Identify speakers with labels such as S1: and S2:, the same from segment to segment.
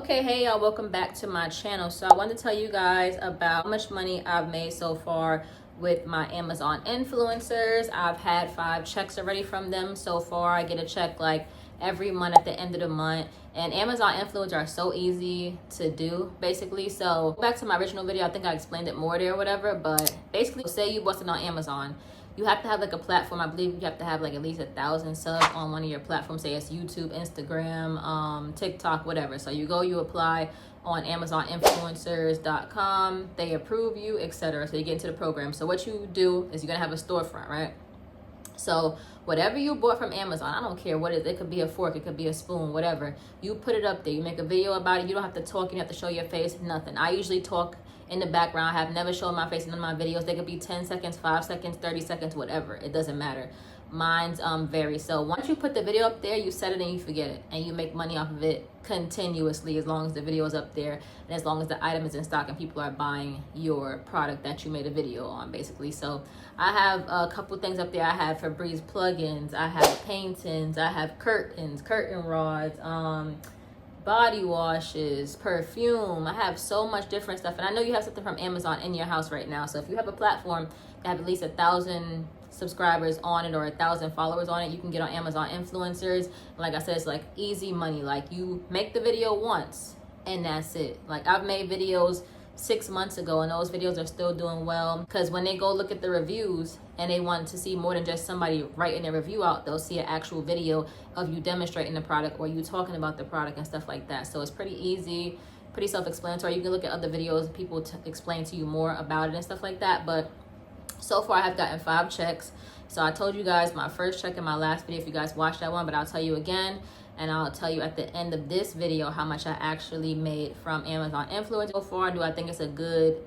S1: Okay, hey y'all, welcome back to my channel. So I wanted to tell you guys about how much money I've made so far with my Amazon influencers. I've had 5 checks already from them so far. I get a check like every month at the end of the month. And Amazon influencers are so easy to do, basically. So back to my original video, I think I explained it more there or whatever, but basically say you bought it on Amazon. You have to have like a platform. I believe you have to have like at least 1,000 subs on one of your platforms. Say it's YouTube, Instagram, TikTok, whatever. So you go, you apply on AmazonInfluencers.com. They approve you, etc. So you get into the program. So what you do is you're gonna have a storefront, right? So whatever you bought from Amazon, I don't care what it is. It could be a fork, it could be a spoon, whatever. You put it up there. You make a video about it. You don't have to talk. You don't have to show your face, nothing. I usually talk in the background. I have never shown my face in my videos. They could be 10 seconds, 5 seconds, 30 seconds, whatever. It doesn't matter. Mine's vary. So once you put the video up there, you set it and you forget it, and you make money off of it continuously as long as the video is up there and as long as the item is in stock and people are buying your product that you made a video on, basically. So I have a couple things up there. I have Febreze plugins, I have paintings, I have curtains, curtain rods, body washes, perfume. I have so much different stuff, and I know you have something from Amazon in your house right now. So if you have a platform that have at least 1,000 subscribers on it or 1,000 followers on it, you can get on Amazon influencers. And like I said, it's like easy money. Like you make the video once and that's it. Like I've made videos 6 months ago and those videos are still doing well, because when they go look at the reviews and they want to see more than just somebody writing their review out, they'll see an actual video of you demonstrating the product or you talking about the product and stuff like that. So it's pretty easy, pretty self-explanatory. You can look at other videos, people explain to you more about it and stuff like that. But so far I've gotten 5 checks. So I told you guys my first check in my last video if you guys watched that one, but I'll tell you again, and I'll tell you at the end of this video how much I actually made from Amazon influencers. So far, do I think it's a good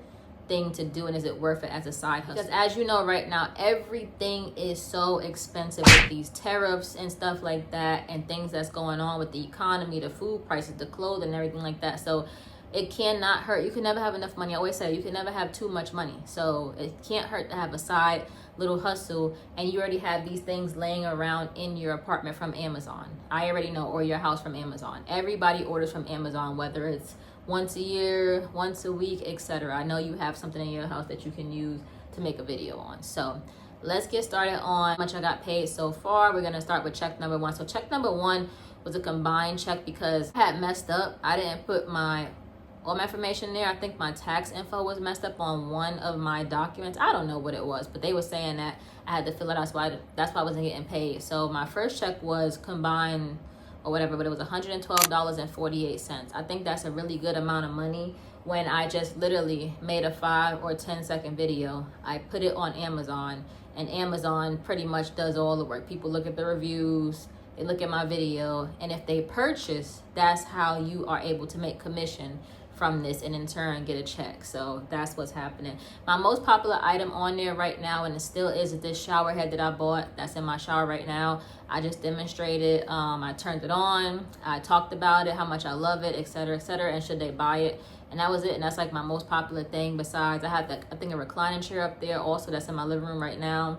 S1: thing to do, and is it worth it as a side hustle? Because as you know right now, everything is so expensive with these tariffs and stuff like that, and things that's going on with the economy, the food prices, the clothing, everything like that. So it cannot hurt. You can never have enough money. I always say you can never have too much money. So it can't hurt to have a side little hustle, and you already have these things laying around in your apartment from Amazon. I already know, or your house from Amazon. Everybody orders from Amazon, whether it's once a year, once a week, etc. I know you have something in your house that you can use to make a video on. So let's get started on how much I got paid so far. We're gonna start with check number 1. So check number 1 was a combined check because I had messed up. I didn't put all my information there. I think my tax info was messed up on one of my documents. I don't know what it was, but they were saying that I had to fill it out, so that's why I wasn't getting paid. So my first check was combined or whatever, but it was $112.48. I think that's a really good amount of money when I just literally made a 5 or 10 second video. I put it on Amazon, and Amazon pretty much does all the work. People look at the reviews, they look at my video, and if they purchase, that's how you are able to make commission from this and in turn get a check. So that's what's happening. My most popular item on there right now, and it still is this shower head that I bought. That's in my shower right now. I just demonstrated. I turned it on, I talked about it, how much I love it, etc., etc., and should they buy it. And that was it. And that's like my most popular thing. Besides, I have I think a reclining chair up there also that's in my living room right now.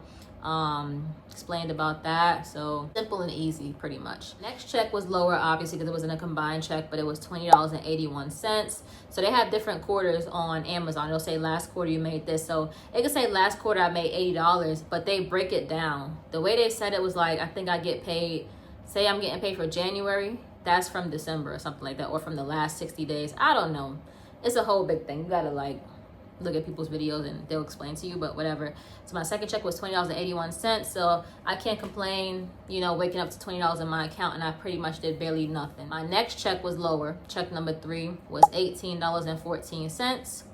S1: Explained about that. So simple and easy, pretty much. Next check was lower, obviously, because it wasn't a combined check, but it was $20.81. So they have different quarters on Amazon. It'll say last quarter you made this. So it could say last quarter I made $80, but they break it down. The way they said it was like, I think I get paid, say I'm getting paid for January, that's from December or something like that, or from the last 60 days. I don't know. It's a whole big thing. You gotta like look at people's videos and they'll explain to you, but whatever. So my second check was $20.81. So I can't complain, you know, waking up to $20 in my account, and I pretty much did barely nothing. My next check was lower. Check number 3 was $18.14.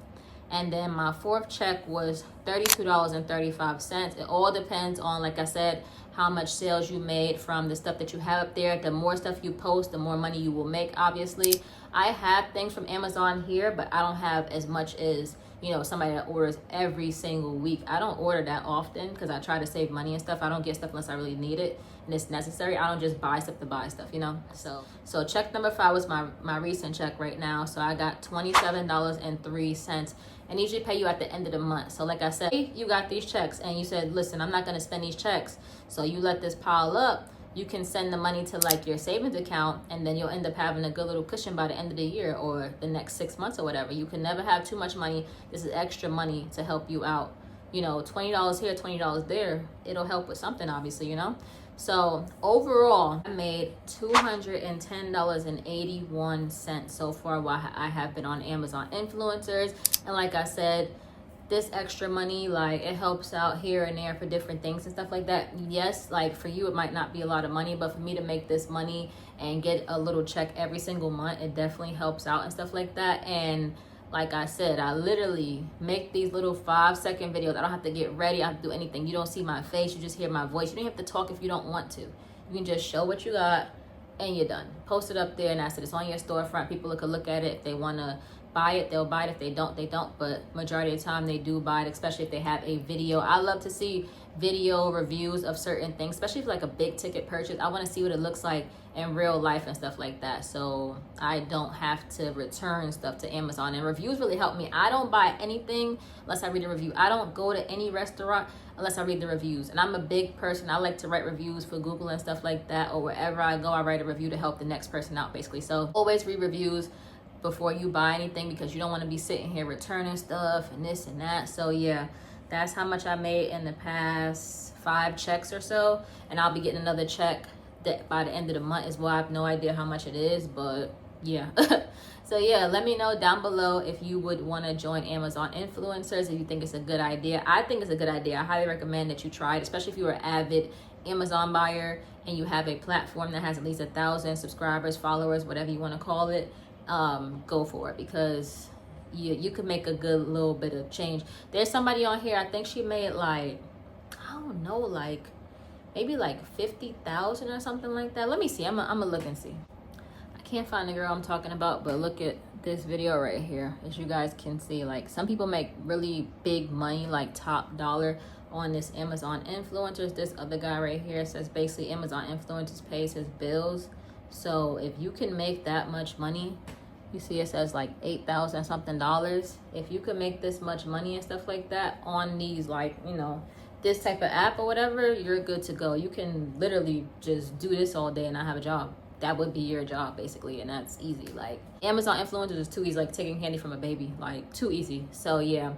S1: And then my 4th check was $32.35. It all depends on, like I said, how much sales you made from the stuff that you have up there. The more stuff you post, the more money you will make, obviously. I have things from Amazon here, but I don't have as much as, you know, somebody that orders every single week. I don't order that often because I try to save money and stuff. I don't get stuff unless I really need it and it's necessary. I don't just buy stuff to buy stuff, you know. So check number 5 was my recent check right now. So I got $27.03, and usually pay you at the end of the month. So like I said, you got these checks and you said, listen, I'm not going to spend these checks. So you let this pile up. you can send the money to like your savings account, and then you'll end up having a good little cushion by the end of the year or the next 6 months or whatever. You can never have too much money. This is extra money to help you out. You know, $20 here, $20 there, it'll help with something, obviously, you know. So overall, I made $210.81 so far while I have been on Amazon Influencers. And like I said, this extra money, like, it helps out here and there for different things and stuff like that. Yes, like for you it might not be a lot of money, but for me to make this money and get a little check every single month, it definitely helps out and stuff like that. And like I said, I literally make these little 5-second videos. I don't have to get ready, I don't have to do anything. You don't see my face, you just hear my voice. You don't have to talk if you don't want to. You can just show what you got and you're done. Post it up there, and that's it. It's on your storefront. People can look at it. If they want to buy it, they'll buy it. If they don't, they don't. But majority of the time they do buy it, especially if they have a video. I love to see video reviews of certain things, especially if like a big ticket purchase. I want to see what it looks like in real life and stuff like that, so I don't have to return stuff to Amazon. And reviews really help me. I don't buy anything unless I read a review. I don't go to any restaurant unless I read the reviews. And I'm a big person. I like to write reviews for Google and stuff like that, or wherever I go, I write a review to help the next person out, basically. So always read reviews before you buy anything, because you don't want to be sitting here returning stuff and this and that. So yeah, that's how much I made in the past 5 checks or so, and I'll be getting another check that by the end of the month as well. I have no idea how much it is, but yeah. So yeah, let me know down below if you would want to join Amazon Influencers, if you think it's a good idea. I think it's a good idea. I highly recommend that you try it, especially if you're an avid Amazon buyer and you have a platform that has at least 1,000 subscribers, followers, whatever you want to call it. Go for it, because you could make a good little bit of change. There's somebody on here, I think she made like, I don't know, like maybe like 50,000 or something like that. Let me see. I'm gonna look and see. I can't find the girl I'm talking about, but look at this video right here. As you guys can see, like some people make really big money, like top dollar on this Amazon Influencers. This other guy right here says basically Amazon Influencers pays his bills. So if you can make that much money, you see it says like 8,000 something dollars. If you can make this much money and stuff like that on these, like, you know, this type of app or whatever, you're good to go. You can literally just do this all day and not have a job. That would be your job basically, and that's easy. Like Amazon Influencers is too easy, like taking candy from a baby, like too easy. So yeah,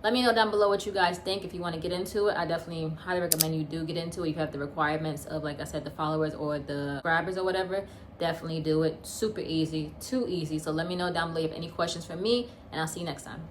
S1: let me know down below what you guys think. If you want to get into it, I definitely highly recommend you do get into it. If you have the requirements of, like I said, the followers or the subscribers or whatever, definitely do it. Super easy, too easy. So let me know down below if you have any questions for me, and I'll see you next time.